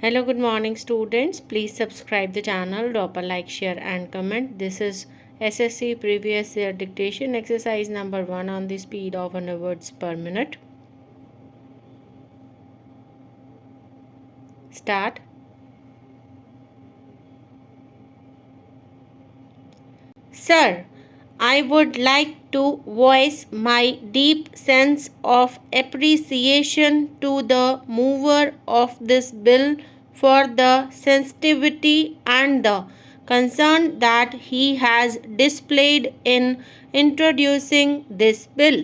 Hello, good morning students. Please subscribe the channel, drop a like, share and comment. This is SSC previous year dictation exercise number 1 on the speed of 100 words per minute. Start. Sir, I would like to voice my deep sense of appreciation to the mover of this bill for the sensitivity and the concern that he has displayed in introducing this bill.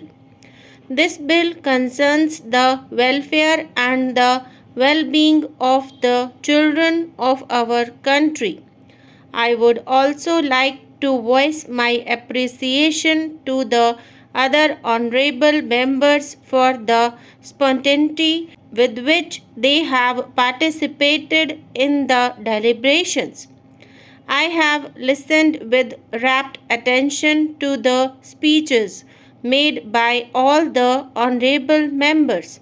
This bill concerns the welfare and the well being of the children of our country. I would also like to voice my appreciation to the other honorable members for the spontaneity with which they have participated in the deliberations. I have listened with rapt attention to the speeches made by all the honorable members.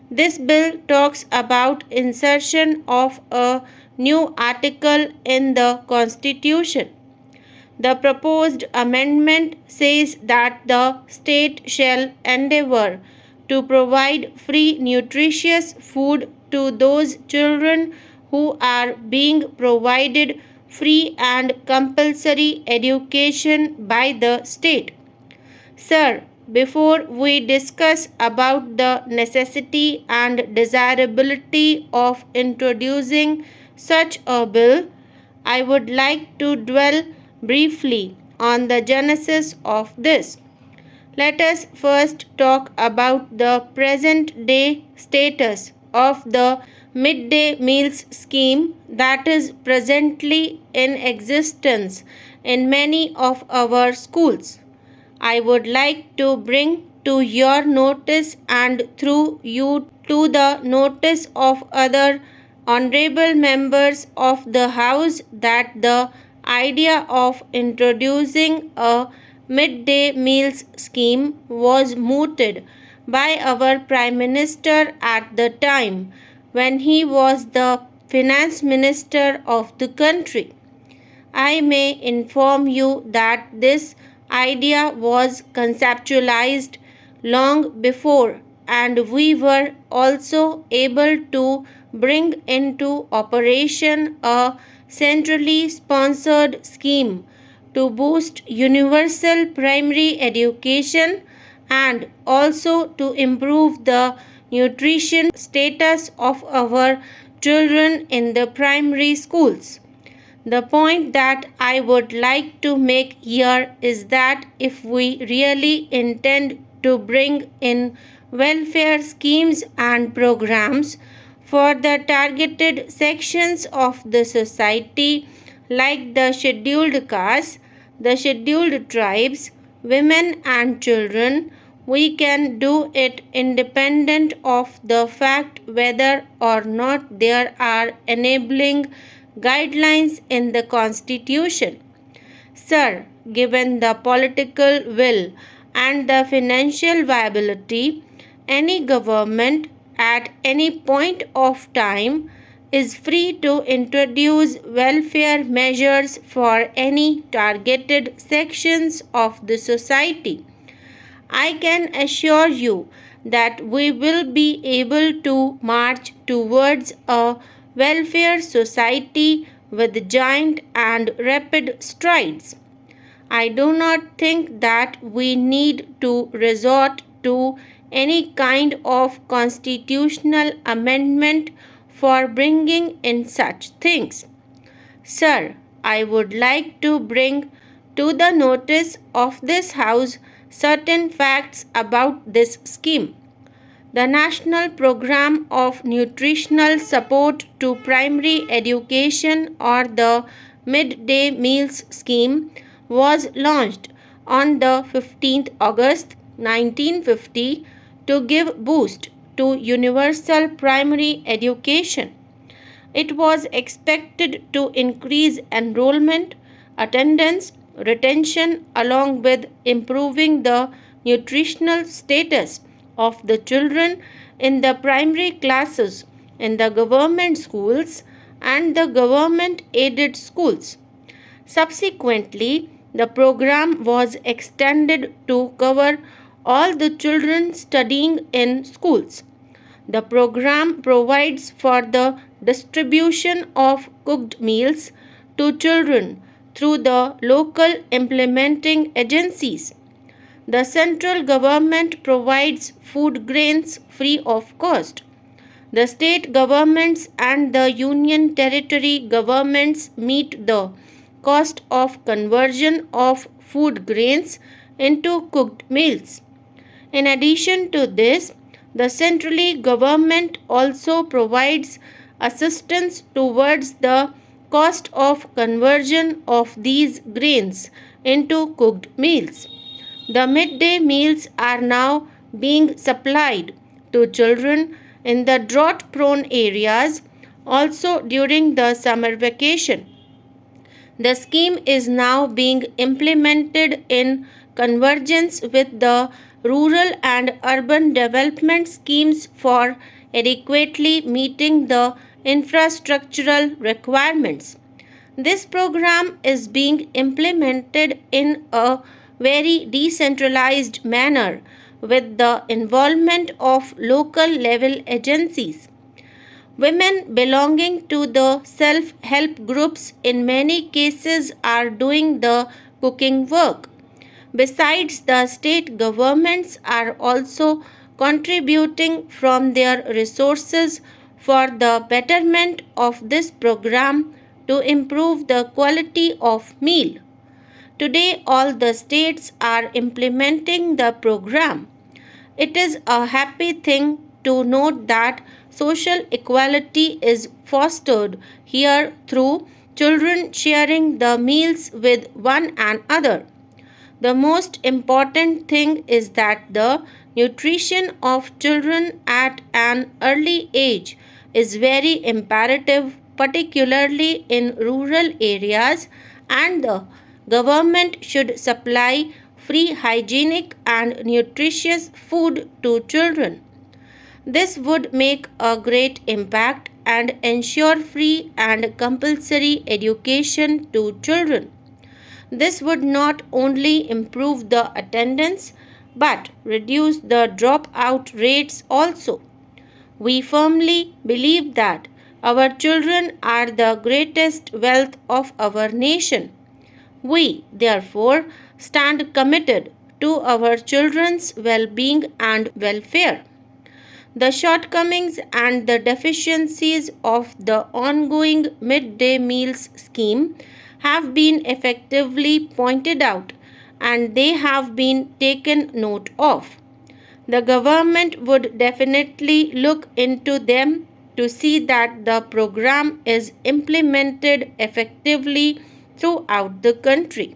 This bill talks about insertion of a new article in the Constitution. The proposed amendment says that the state shall endeavor to provide free nutritious food to those children who are being provided free and compulsory education by the state. Sir, before we discuss about the necessity and desirability of introducing such a bill, I would like to dwell briefly on the genesis of this. Let us first talk about the present day status of the midday meals scheme that is presently in existence in many of our schools. I would like to bring to your notice and through you to the notice of other honorable members of the House that the idea of introducing a midday meals scheme was mooted by our Prime Minister at the time when he was the Finance Minister of the country. I may inform you that this idea was conceptualized long before, and we were also able to bring into operation a centrally sponsored scheme to boost universal primary education and also to improve the nutrition status of our children in the primary schools. The point that I would like to make here is that if we really intend to bring in welfare schemes and programs for the targeted sections of the society like the scheduled castes, the scheduled tribes, women and children, we can do it independent of the fact whether or not there are enabling guidelines in the Constitution. Sir, given the political will and the financial viability, any government at any point of time is free to introduce welfare measures for any targeted sections of the society. I can assure you that we will be able to march towards a welfare society with giant and rapid strides. I do not think that we need to resort to any kind of constitutional amendment for bringing in such things. Sir, I would like to bring to the notice of this House certain facts about this scheme. The National Program of Nutritional Support to Primary Education or the Midday Meals Scheme was launched on the 15th August 1950 to give boost to universal primary education. It was expected to increase enrollment, attendance, retention, along with improving the nutritional status of the children in the primary classes in the government schools and the government aided schools. Subsequently, the program was extended to cover all the children studying in schools. The program provides for the distribution of cooked meals to children through the local implementing agencies. The central government provides food grains free of cost. The state governments and the union territory governments meet the cost of conversion of food grains into cooked meals. In addition to this, the centrally government also provides assistance towards the cost of conversion of these grains into cooked meals. The midday meals are now being supplied to children in the drought prone areas also during the summer vacation. The scheme is now being implemented in convergence with the rural and urban development schemes for adequately meeting the infrastructural requirements. This program is being implemented in a very decentralized manner with the involvement of local level agencies. Women belonging to the self help groups in many cases are doing the cooking work. Besides, the state governments are also contributing from their resources for the betterment of this program to improve the quality of meal. Today, all the states are implementing the program. It is a happy thing to note that social equality is fostered here through children sharing the meals with one another. The most important thing is that the nutrition of children at an early age is very imperative, particularly in rural areas, and the government should supply free hygienic and nutritious food to children. This would make a great impact and ensure free and compulsory education to children. This would not only improve the attendance but reduce the dropout rates also. We firmly believe that our children are the greatest wealth of our nation. We, therefore, stand committed to our children's well being and welfare. The shortcomings and the deficiencies of the ongoing midday meals scheme have been effectively pointed out and they have been taken note of. The government would definitely look into them to see that the program is implemented effectively throughout the country.